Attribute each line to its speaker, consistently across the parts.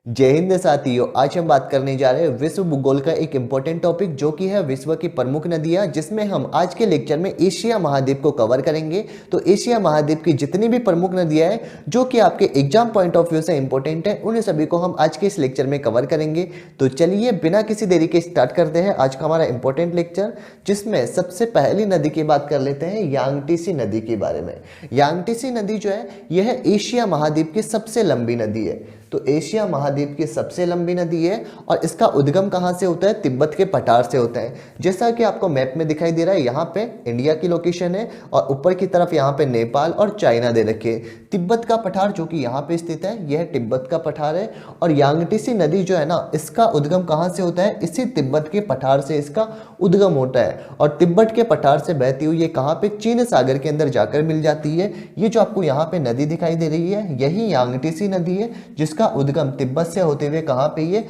Speaker 1: जय हिंद साथियों। आज हम बात करने जा रहे हैं विश्व भूगोल का एक इंपॉर्टेंट टॉपिक जो कि है विश्व की प्रमुख नदियां, जिसमें हम आज के लेक्चर में एशिया महाद्वीप को कवर करेंगे। तो एशिया महाद्वीप की जितनी भी प्रमुख नदियां हैं जो कि आपके एग्जाम पॉइंट ऑफ व्यू से इंपॉर्टेंट है, उन सभी को हम आज के इस लेक्चर में कवर करेंगे। तो चलिए बिना किसी देरी के स्टार्ट करते हैं आज का हमारा इंपॉर्टेंट लेक्चर, जिसमें सबसे पहली नदी की बात कर लेते हैं यांगटीसी नदी के बारे में। यांगटीसी नदी जो है यह एशिया महाद्वीप की सबसे लंबी नदी है। तो एशिया महाद्वीप की सबसे लंबी नदी है और इसका उद्गम कहाँ से होता है? तिब्बत के पठार से होता है। जैसा कि आपको मैप में दिखाई दे रहा है, यहाँ पे इंडिया की लोकेशन है और ऊपर की तरफ यहाँ पे नेपाल और चाइना दे रखे हैं। तिब्बत का पठार जो कि यहाँ पे स्थित है, यह तिब्बत का पठार है। और यांगटीसी नदी जो है ना, इसका उद्गम कहाँ से होता है? इसी तिब्बत के पठार से इसका उद्गम होता है और तिब्बत के पठार से बहती हुई ये कहाँ पे? चीन सागर के अंदर जाकर मिल जाती है। ये जो आपको यहाँ पे नदी दिखाई दे रही है, यही यांगटीसी नदी है, जिसका उद्गम तिब्बत से होते हुए कहां पे? ये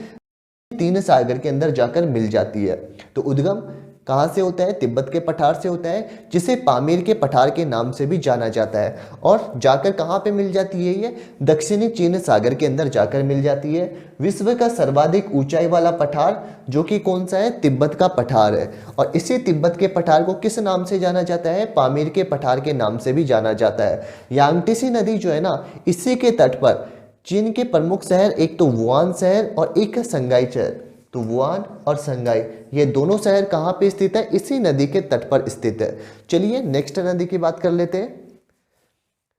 Speaker 1: चीन सागर के अंदर जाकर मिल जाती है। तो उद्गम कहां से होता है? तिब्बत के पठार से होता है, जिसे पामीर के पठार के नाम से भी जाना जाता है। और जाकर कहां पे मिल जाती है? ये दक्षिणी चीन सागर के अंदर जाकर मिल जाती है। विश्व का सर्वाधिक ऊंचाई वाला पठार जो कि कौन सा है? तिब्बत का पठार है। और इसी तिब्बत के पठार को किस नाम से जाना जाता है? पामीर के पठार के नाम से भी जाना जाता है। यांगटीसी नदी जो है ना, इसी के तट पर चीन के प्रमुख शहर, एक तो वुहान शहर और एक है संघाई शहर। तो वुहान और संघाई ये दोनों शहर कहाँ पे स्थित है? इसी नदी के तट पर स्थित है। चलिए नेक्स्ट नदी की बात कर लेते हैं।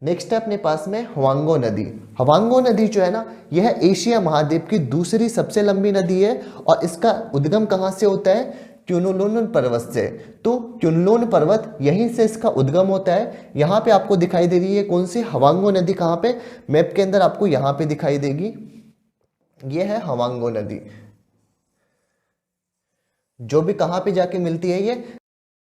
Speaker 1: नेक्स्ट है अपने पास में हवांगो नदी। हवांगो नदी जो है ना, यह एशिया महाद्वीप की दूसरी सबसे लंबी नदी है और इसका उद्गम कहाँ से होता है? क्युनलुन पर्वत से। तो क्युनलुन पर्वत, यहीं से इसका उद्गम होता है। यहाँ पे आपको दिखाई दे रही है कौन सी? हवांगो नदी। कहाँ पे? मैप के अंदर आपको यहाँ पे दिखाई देगी, ये है हवांगो नदी, जो भी कहाँ पे जाके मिलती है? ये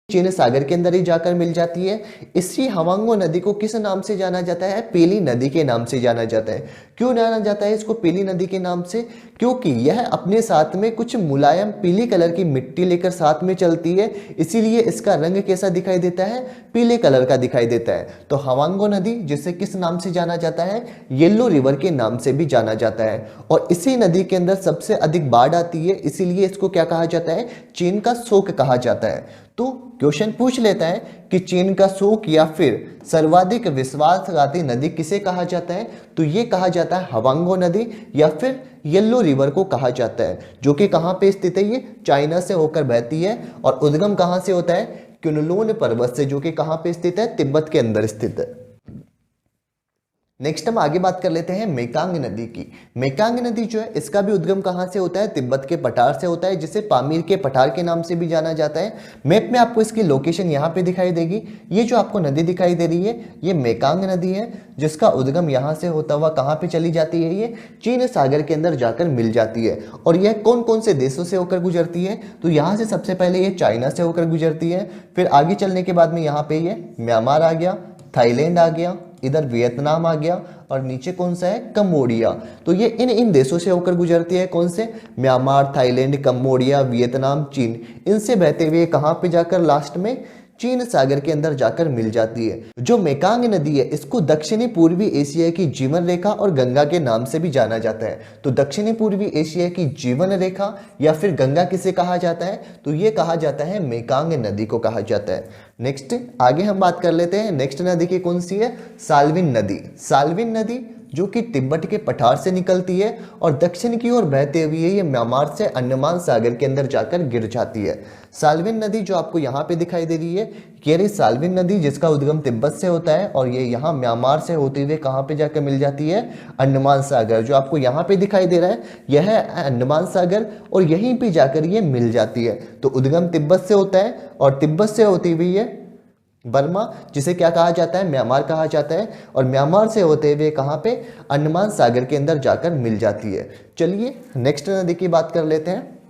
Speaker 1: चीन सागर के अंदर ही जाकर मिल जाती है। इसी हवांगो नदी को किस नाम से जाना जाता है? पीली नदी के नाम से जाना जाता है। क्यों जाना जाता है इसको पीली नदी के नाम से? क्योंकि यह अपने साथ में कुछ मुलायम पीली कलर की मिट्टी लेकर साथ में चलती है, इसीलिए इसका रंग कैसा दिखाई देता है? पीले कलर का दिखाई देता है। तो हवांगो नदी, जिसे किस नाम से जाना जाता है? येलो रिवर के नाम से भी जाना जाता है। और इसी नदी के अंदर सबसे अधिक बाढ़ आती है, इसीलिए इसको क्या कहा जाता है? चीन का शोक कहा जाता है। तो क्वेश्चन पूछ लेता है कि चीन का शोक या फिर सर्वाधिक विश्वासघाती नदी किसे कहा जाता है? तो ये कहा जाता है हवांगो नदी या फिर येलो रिवर को कहा जाता है, जो कि कहाँ पे स्थित है? ये चाइना से होकर बहती है और उद्गम कहाँ से होता है? क्युनलुन पर्वत से, जो कि कहाँ पे स्थित है? तिब्बत के अंदर स्थित है। नेक्स्ट हम आगे बात कर लेते हैं मेकांग नदी की। मेकांग नदी जो है, इसका भी उद्गम कहाँ से होता है? तिब्बत के पठार से होता है, जिसे पामीर के पठार के नाम से भी जाना जाता है। मैप में आपको इसकी लोकेशन यहाँ पे दिखाई देगी। ये जो आपको नदी दिखाई दे रही है, ये मेकांग नदी है, जिसका उद्गम यहाँ से होता हुआ कहाँ पे चली जाती है? ये चीन सागर के अंदर जाकर मिल जाती है। और यह कौन कौन से देशों से होकर गुजरती है? तो यहाँ से सबसे पहले ये चाइना से होकर गुजरती है, फिर आगे चलने के बाद में यहाँ पे ये म्यांमार आ गया, थाईलैंड आ गया, इधर वियतनाम आ गया और नीचे कौन सा है? कंबोडिया। तो ये इन देशों से होकर गुजरती है। कौन से? म्यांमार, थाईलैंड, कंबोडिया, वियतनाम, चीन। इनसे बहते हुए कहाँ पे जाकर लास्ट में चीन सागर के अंदर जाकर मिल जाती है। जो मेकांग नदी है, इसको दक्षिणी पूर्वी एशिया की जीवन रेखा और गंगा के नाम से भी जाना जाता है। तो दक्षिणी पूर्वी एशिया की जीवन रेखा या फिर गंगा किसे कहा जाता है? तो ये कहा जाता है मेकांग नदी को कहा जाता है। नेक्स्ट आगे हम बात कर लेते हैं। नेक्स्ट नदी की कौन सी है? साल्विन नदी। साल्विन नदी जो कि तिब्बत के पठार से निकलती है और दक्षिण की ओर बहते हुए ये म्यांमार से अंडमान सागर के अंदर जाकर गिर जाती है। साल्विन नदी जो आपको यहाँ पे दिखाई दे रही है, ये रही साल्विन नदी, जिसका उद्गम तिब्बत से होता है और ये यहाँ म्यांमार से होते हुए कहाँ पे जाकर मिल जाती है? अंडमान सागर। जो आपको यहाँ पे दिखाई दे रहा है, यह है अंडमान सागर और यहीं पे जाकर ये मिल जाती है। तो उद्गम तिब्बत से होता है और तिब्बत से होती हुई ये बर्मा, जिसे क्या कहा जाता है? म्यांमार कहा जाता है। और म्यांमार से होते हुए कहाँ पे? अंडमान सागर के अंदर जाकर मिल जाती है। चलिए नेक्स्ट नदी की बात कर लेते हैं।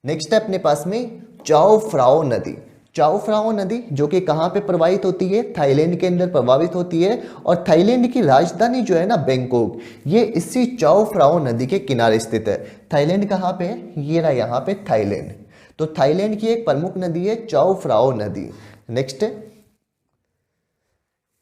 Speaker 1: नेक्स्ट है अपने पास में चाओ फ्राओ नदी। चाओ फ्राओ नदी जो कि कहाँ पे प्रवाहित होती है? थाईलैंड के अंदर प्रभावित होती है और थाईलैंड की राजधानी जो है ना, बैंकॉक, ये इसी चाओ फ्राओ नदी के किनारे स्थित है। थाईलैंड कहाँ पे है? ये रहा यहाँ पे थाईलैंड। तो थाईलैंड की एक प्रमुख नदी है चाओ फ्राओ नदी। नेक्स्ट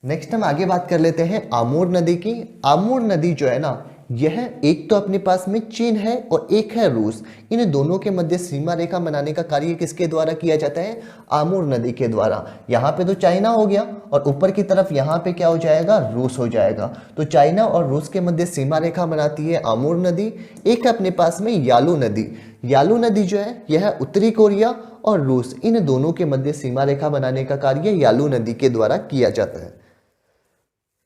Speaker 1: नेक्स्ट हम आगे बात कर लेते हैं आमूर नदी की। आमूर नदी जो है ना, यह एक तो अपने पास में चीन है और एक है रूस। इन दोनों के मध्य सीमा रेखा बनाने का कार्य किसके द्वारा किया जाता है? आमूर नदी के द्वारा। यहाँ पे तो चाइना हो गया और ऊपर की तरफ यहाँ पे क्या हो जाएगा? रूस हो जाएगा। तो चाइना और रूस के मध्य सीमा रेखा बनाती है आमूर नदी। एक है अपने पास में यालू नदी। यालू नदी जो है यह उत्तरी कोरिया और रूस इन दोनों के मध्य सीमा रेखा बनाने का कार्य यालू नदी के द्वारा किया जाता है।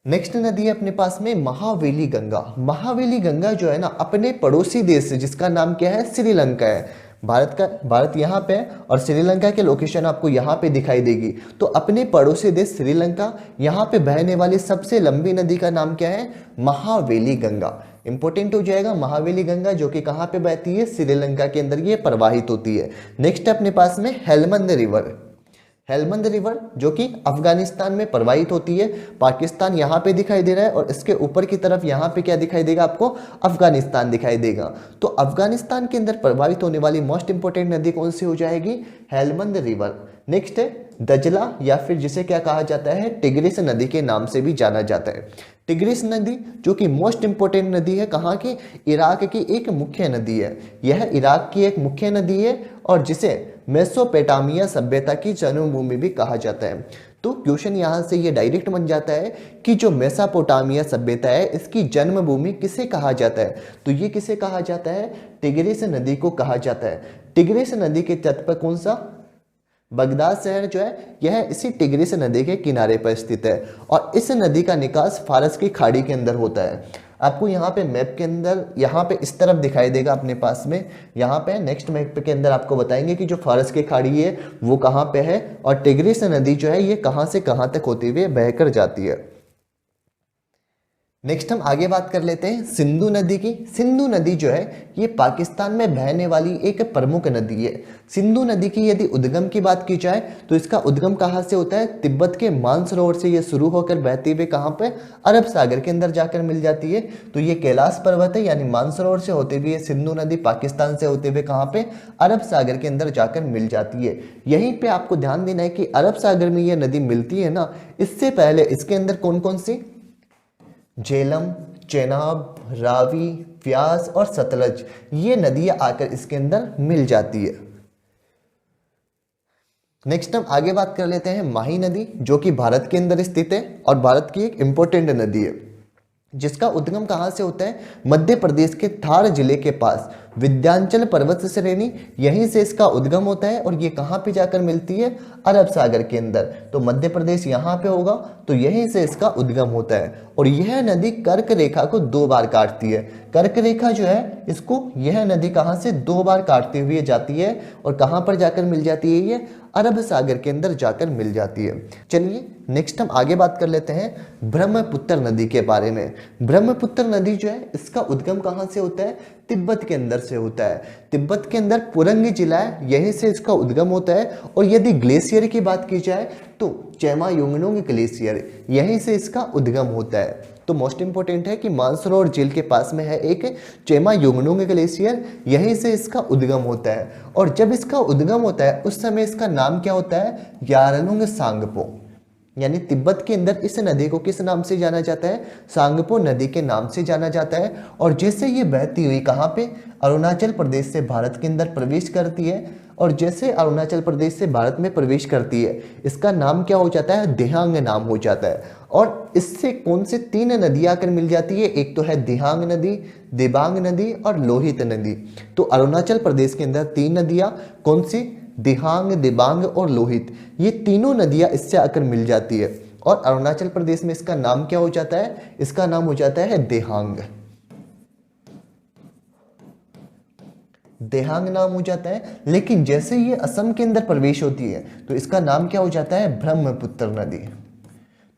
Speaker 1: नेक्स्ट नदी है अपने पास में महावेली गंगा। महावेली गंगा जो है ना, अपने पड़ोसी देश से, जिसका नाम क्या है? श्रीलंका है। भारत यहाँ पे है और श्रीलंका के लोकेशन आपको यहाँ पे दिखाई देगी। तो अपने पड़ोसी देश श्रीलंका, यहाँ पे बहने वाली सबसे लंबी नदी का नाम क्या है? महावेली गंगा। इंपॉर्टेंट हो जाएगा महावेली गंगा, जो कि कहाँ पे बहती है? श्रीलंका के अंदर ये प्रवाहित होती है। नेक्स्ट अपने पास में हेलमंद रिवर। हेलमंद रिवर जो कि अफगानिस्तान में प्रवाहित होती है। पाकिस्तान यहाँ पे दिखाई दे रहा है और इसके ऊपर की तरफ यहाँ पे क्या दिखाई देगा आपको? अफगानिस्तान दिखाई देगा। तो अफगानिस्तान के अंदर प्रवाहित होने वाली मोस्ट इंपोर्टेंट नदी कौन सी हो जाएगी? हेलमंद रिवर। नेक्स्ट है दजला, या फिर जिसे क्या कहा जाता है? टिग्रिस नदी के नाम से भी जाना जाता है। टिग्रिस नदी जो कि मोस्ट इंपोर्टेंट नदी है, कहाँ की? इराक की एक मुख्य नदी है। यह इराक की एक मुख्य नदी है और जिसे मेसोपोटामिया सभ्यता की जन्मभूमि भी कहा जाता है। तो क्वेश्चन यहाँ से ये डायरेक्ट बन जाता है कि जो मेसोपोटामिया सभ्यता है, इसकी जन्मभूमि किसे कहा जाता है? तो ये किसे कहा जाता है? टिग्रिस नदी को कहा जाता है। टिग्रिस नदी के तट पर कौन सा? बगदाद शहर जो है यह इसी टिग्रिस नदी के किनारे पर स्थित है और इस नदी का निकास फारस की खाड़ी के अंदर होता है। आपको यहाँ पे मैप के अंदर यहाँ पे इस तरफ दिखाई देगा अपने पास में, यहाँ पे नेक्स्ट मैप के अंदर आपको बताएंगे कि जो फारस की खाड़ी है वो कहाँ पे है और टिग्रिस नदी जो है ये कहाँ से कहाँ तक होती हुई बहकर जाती है। नेक्स्ट हम आगे बात कर लेते हैं सिंधु नदी की। सिंधु नदी जो है ये पाकिस्तान में बहने वाली एक प्रमुख नदी है। सिंधु नदी की यदि उद्गम की बात की जाए तो इसका उद्गम कहाँ से होता है? तिब्बत के मानसरोवर से ये शुरू होकर बहते हुए कहाँ पे? अरब सागर के अंदर जाकर मिल जाती है। तो ये कैलाश पर्वत है, यानी मानसरोवर से होते हुए सिंधु नदी पाकिस्तान से होते हुए कहाँ पे? अरब सागर के अंदर जाकर मिल जाती है। यहीं पे आपको ध्यान देना है कि अरब सागर में ये नदी मिलती है ना, इससे पहले इसके अंदर कौन कौन सी? झेलम, चेनाब, रावी, व्यास और सतलज, ये नदियां आकर इसके अंदर मिल जाती है। नेक्स्ट हम आगे बात कर लेते हैं माही नदी, जो कि भारत के अंदर स्थित है और भारत की एक इंपॉर्टेंट नदी है, जिसका उद्गम कहाँ से होता है? मध्य प्रदेश के थार जिले के पास विंध्याचल पर्वत श्रेणी, यहीं से इसका उद्गम होता है और ये कहाँ पे जाकर मिलती है? अरब सागर के अंदर। तो मध्य प्रदेश यहाँ पे होगा, तो यहीं से इसका उद्गम होता है और यह नदी कर्क रेखा को 2 बार काटती है। कर्क रेखा जो है इसको यह नदी कहाँ से 2 बार काटते हुए जाती है और कहाँ पर जाकर मिल जाती है? ये अरब सागर के अंदर जाकर मिल जाती है। चलिए नेक्स्ट हम आगे बात कर लेते हैं ब्रह्मपुत्र नदी के बारे में। ब्रह्मपुत्र नदी जो है इसका उद्गम कहाँ से होता है? तिब्बत के अंदर से होता है। तिब्बत के अंदर पुरंग जिला है, यहीं से इसका उद्गम होता है। और यदि ग्लेशियर की बात की जाए तो चेमा युंगनोंग ग्लेशियर, यहीं से इसका उद्गम होता है। तो मोस्ट इंपोर्टेंट है कि मानसरोवर झील के पास में है एक चेमा युंगनोंग ग्लेशियर, यहीं से इसका उद्गम होता है। और जब इसका उद्गम होता है उस समय इसका नाम क्या होता है? यारलुंग सांगपो, यानी तिब्बत के अंदर इस नदी को किस नाम से जाना जाता है? सांगपो नदी के नाम से जाना जाता है। और जैसे ये बहती हुई कहाँ पे? अरुणाचल प्रदेश से भारत के अंदर प्रवेश करती है और जैसे अरुणाचल प्रदेश से भारत में प्रवेश करती है इसका नाम क्या हो जाता है? दिहांग नाम हो जाता है। और इससे कौन से 3 नदियां आकर मिल जाती है? एक तो है दिहांग नदी, दिबांग नदी और लोहित नदी। तो अरुणाचल प्रदेश के अंदर 3 नदियां कौन सी? दिहांग, दिबांग और लोहित, ये तीनों नदियां इससे आकर मिल जाती है। और अरुणाचल प्रदेश में इसका नाम क्या हो जाता है? इसका नाम हो जाता है दिहांग। दिहांग नाम हो जाता है। लेकिन जैसे ये असम के अंदर प्रवेश होती है तो इसका नाम क्या हो जाता है? ब्रह्मपुत्र नदी।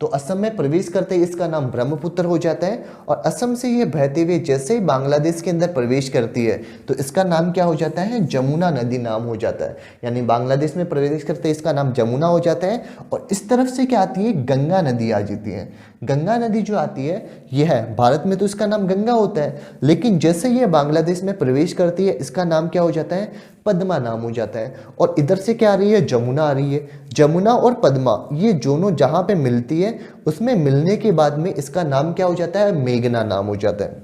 Speaker 1: तो असम में प्रवेश करते ही इसका नाम ब्रह्मपुत्र हो जाता है। और असम से ये बहते हुए जैसे ही बांग्लादेश के अंदर प्रवेश करती है तो इसका नाम क्या हो जाता है? जमुना नदी नाम हो जाता है। यानी बांग्लादेश में प्रवेश करते ही इसका नाम जमुना हो जाता है। और इस तरफ से क्या आती है? गंगा नदी आ जाती है। गंगा नदी जो आती है यह भारत में तो इसका नाम गंगा होता है, लेकिन जैसे ये बांग्लादेश में प्रवेश करती है इसका नाम क्या हो जाता है? पद्मा नाम हो जाता है। और इधर से क्या आ रही है? जमुना आ रही है। जमुना और पद्मा ये दोनों जहाँ पे मिलती है है उसमें मिलने के बाद में इसका नाम क्या हो जाता है, मेघना नाम हो जाता है।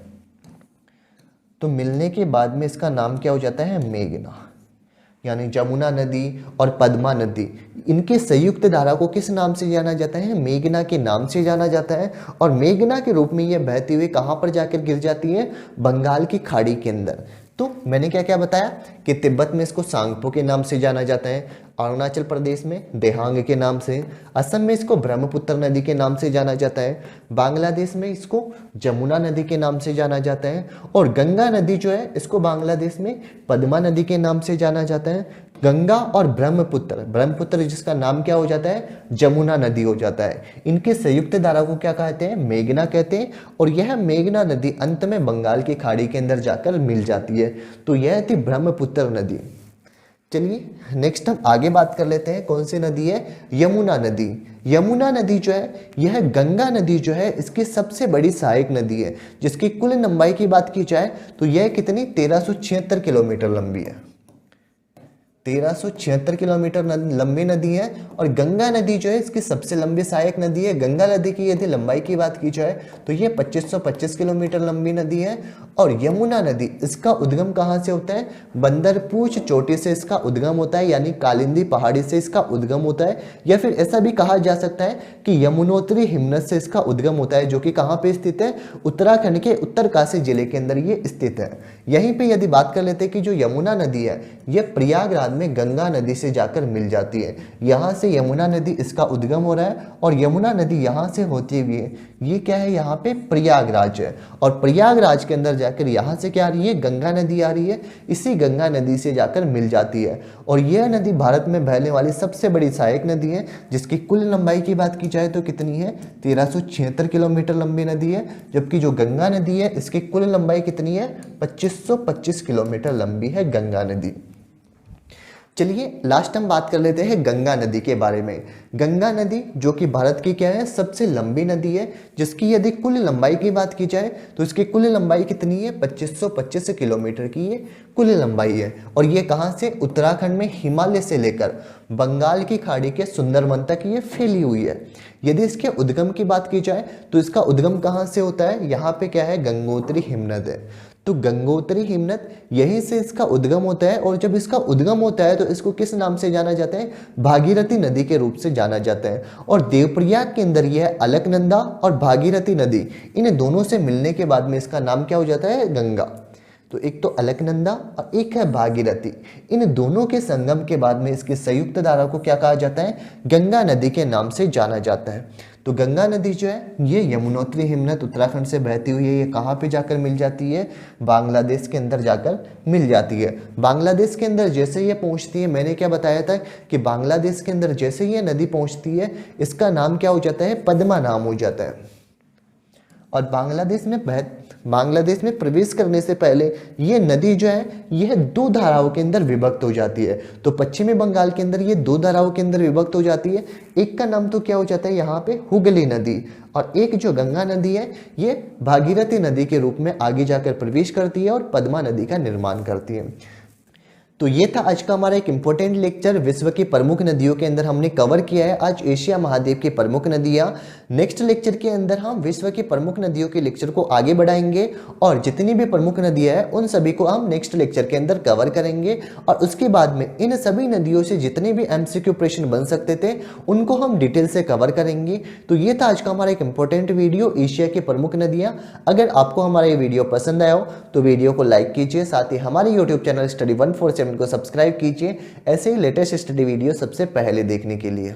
Speaker 1: तो मिलने के बाद में इसका नाम क्या हो जाता है, मेघना। यानी जमुना नदी और पद्मा नदी, इनके संयुक्त धारा को किस नाम से जाना जाता है, मेघना के नाम से जाना जाता है। और मेघना के रूप में यह बहती हुई कहाँ पर जाकर गिर जाती है, बंगाल की खाड़ी के अंदर। तो मैंने क्या क्या बताया कि तिब्बत में इसको सांगपो के नाम से जाना जाता है, अरुणाचल प्रदेश में देहांग के नाम से, असम में इसको ब्रह्मपुत्र नदी के नाम से जाना जाता है, बांग्लादेश में इसको जमुना नदी के नाम से जाना जाता है, और गंगा नदी जो है इसको बांग्लादेश में पद्मा नदी के नाम से जाना जाता है। गंगा और ब्रह्मपुत्र जिसका नाम क्या हो जाता है, जमुना नदी हो जाता है। इनके संयुक्त धारा को क्या कहते हैं, मेघना कहते हैं। और यह मेघना नदी अंत में बंगाल की खाड़ी के अंदर जाकर मिल जाती है। तो यह थी ब्रह्मपुत्र नदी। चलिए नेक्स्ट हम आगे बात कर लेते हैं, कौन सी नदी है, यमुना नदी। यमुना नदी जो है यह गंगा नदी जो है इसकी सबसे बड़ी सहायक नदी है, जिसकी कुल लंबाई की बात की जाए तो यह कितनी 1376 किलोमीटर लंबी है, 1376 किलोमीटर लंबी नदी है। और गंगा नदी जो है इसकी सबसे लंबी सहायक नदी है। गंगा नदी की यदि लंबाई की बात की जाए तो ये 2525 किलोमीटर लंबी नदी है। और यमुना नदी इसका उद्गम कहाँ से होता है, बंदरपूछ चोटी से इसका उद्गम होता है, यानी कालिंदी पहाड़ी से इसका उद्गम होता है। या फिर ऐसा भी कहा जा सकता है कि यमुनोत्री हिमनद से इसका उद्गम होता है, जो कि कहाँ पे स्थित है, उत्तराखंड के उत्तरकाशी जिले के अंदर ये स्थित है। यहीं पे यदि बात कर लेते हैं कि जो यमुना नदी है यह प्रयागराज में गंगा नदी से जाकर मिल जाती है। यहाँ से यमुना नदी इसका उद्गम हो रहा है और यमुना नदी यहाँ से होती हुई है, ये क्या है, यहाँ पे प्रयागराज है। और प्रयागराज के अंदर जाकर यहाँ से क्या आ रही है, गंगा नदी आ रही है। इसी गंगा नदी से जाकर मिल जाती है। और यह नदी भारत में बहने वाली सबसे बड़ी सहायक नदी है, जिसकी कुल लंबाई की बात की जाए तो कितनी है, 1376 किलोमीटर लंबी नदी है। जबकि जो गंगा नदी है इसकी कुल लंबाई कितनी है, 2525 किलोमीटर लंबी है गंगा नदी। चलिए लास्ट हम बात कर लेते हैं गंगा नदी के बारे में। गंगा नदी जो कि भारत की क्या है, सबसे लंबी नदी है, जिसकी यदि कुल लंबाई की बात की जाए तो इसकी कुल लंबाई कितनी है, 2525 किलोमीटर की ये कुल लंबाई है। और ये कहाँ से, उत्तराखंड में हिमालय से लेकर बंगाल की खाड़ी के सुंदरबन तक ये फैली हुई है। यदि इसके उद्गम की बात की जाए तो इसका उद्गम कहाँ से होता है, यहाँ पे क्या है, गंगोत्री हिमनद है। तो गंगोत्री हिमनद यहीं से इसका उद्गम होता है। और जब इसका उद्गम होता है तो इसको किस नाम से जाना जाता है, भागीरथी नदी के रूप से जाना जाता है। और देवप्रयाग के अंदर यह अलकनंदा और भागीरथी नदी, इन दोनों से मिलने के बाद में इसका नाम क्या हो जाता है, गंगा। तो एक तो अलकनंदा और एक है भागीरथी, इन दोनों के संगम के बाद में इसकी संयुक्त धारा को क्या कहा जाता है, गंगा नदी के नाम से जाना जाता है। तो गंगा नदी जो है ये यमुनोत्री हिमनद उत्तराखंड से बहती हुई है, ये कहाँ पे जाकर मिल जाती है, बांग्लादेश के अंदर जाकर मिल जाती है। बांग्लादेश के अंदर जैसे ये पहुँचती है, मैंने क्या बताया था कि बांग्लादेश के अंदर जैसे ये नदी पहुँचती है इसका नाम क्या हो जाता है, पद्मा नाम हो जाता है। और बांग्लादेश में प्रवेश करने से पहले ये नदी जो है यह दो धाराओं के अंदर विभक्त हो जाती है। तो पश्चिमी बंगाल के अंदर ये दो धाराओं के अंदर विभक्त हो जाती है। एक का नाम तो क्या हो जाता है यहाँ पे, हुगली नदी, और एक जो गंगा नदी है ये भागीरथी नदी के रूप में आगे जाकर प्रवेश करती है और पद्मा नदी का निर्माण करती है। तो ये था आज का हमारा एक इंपॉर्टेंट लेक्चर, विश्व की प्रमुख नदियों के अंदर हमने कवर किया है आज एशिया महाद्वीप की प्रमुख नदियां। नेक्स्ट लेक्चर के अंदर हम विश्व की प्रमुख नदियों के लेक्चर को आगे बढ़ाएंगे और जितनी भी प्रमुख नदियां हैं उन सभी को हम नेक्स्ट लेक्चर के अंदर कवर करेंगे। और उसके बाद में इन सभी नदियों से जितने भी MCQ प्रश्न बन सकते थे उनको हम डिटेल से कवर करेंगे। तो ये था आज का हमारा एक इंपॉर्टेंट वीडियो, एशिया की प्रमुख नदियाँ। अगर आपको हमारा ये वीडियो पसंद आया हो तो वीडियो को लाइक कीजिए, साथ ही हमारे यूट्यूब चैनल स्टडी 147 को सब्सक्राइब कीजिए ऐसे ही लेटेस्ट स्टडी वीडियो सबसे पहले देखने के लिए।